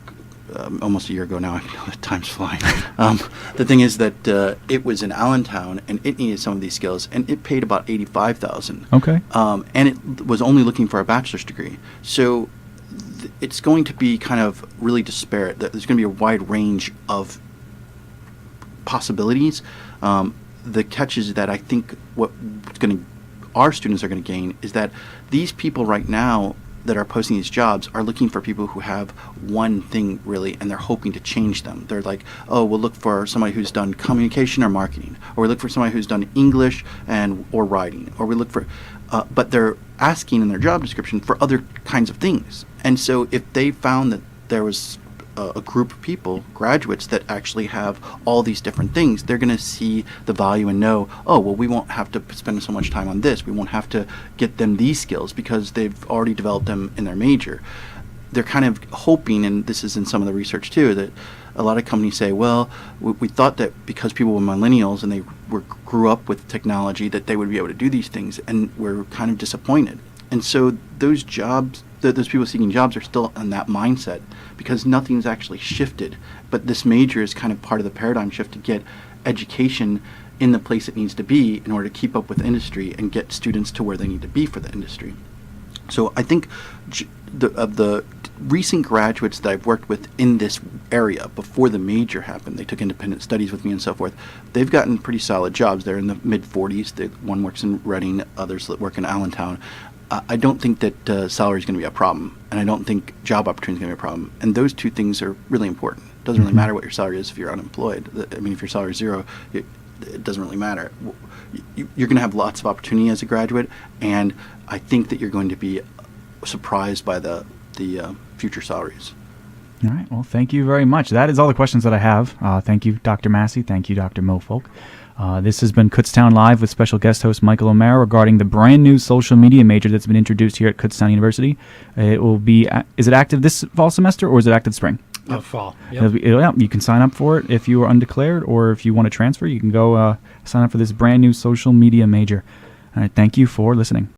almost a year ago now, I know that time's flying. The thing is that it was in Allentown, and it needed some of these skills, and it paid about $85,000. Okay. And it was only looking for a bachelor's degree. So it's going to be kind of really disparate. There's going to be a wide range of possibilities. The catch is that I think our students are going to gain is that these people right now that are posting these jobs are looking for people who have one thing really, and they're hoping to change them. They're like, oh, we'll look for somebody who's done communication or marketing, or we look for somebody who's done English or writing, or we look for, but they're asking in their job description for other kinds of things. And so if they found that there was a group of people, graduates, that actually have all these different things, they're going to see the value and know, oh, well, we won't have to spend so much time on this. We won't have to get them these skills because they've already developed them in their major. They're kind of hoping, and this is in some of the research too, that a lot of companies say, well, we thought that because people were millennials and they grew up with technology that they would be able to do these things, and we're kind of disappointed. And so those jobs, those people seeking jobs are still in that mindset because nothing's actually shifted. But this major is kind of part of the paradigm shift to get education in the place it needs to be in order to keep up with industry and get students to where they need to be for the industry. So I think of the recent graduates that I've worked with in this area before the major happened, they took independent studies with me and so forth, they've gotten pretty solid jobs. They're in the mid-40s. One works in Reading, others that work in Allentown. I don't think that salary is going to be a problem, and I don't think job opportunity is going to be a problem. And those two things are really important. It doesn't really matter what your salary is if you're unemployed. I mean, if your salary is zero, it doesn't really matter. You're going to have lots of opportunity as a graduate, and I think that you're going to be surprised by the future salaries. All right. Well, thank you very much. That is all the questions that I have. Thank you, Dr. Massey. Thank you, Dr. Mofolk. This has been Kutztown Live with special guest host Michael O'Mara regarding the brand new social media major that's been introduced here at Kutztown University. It will be, is it active this fall semester or is it active spring? Fall. Yep. You can sign up for it if you are undeclared, or if you want to transfer, you can go sign up for this brand new social media major. All right. Thank you for listening.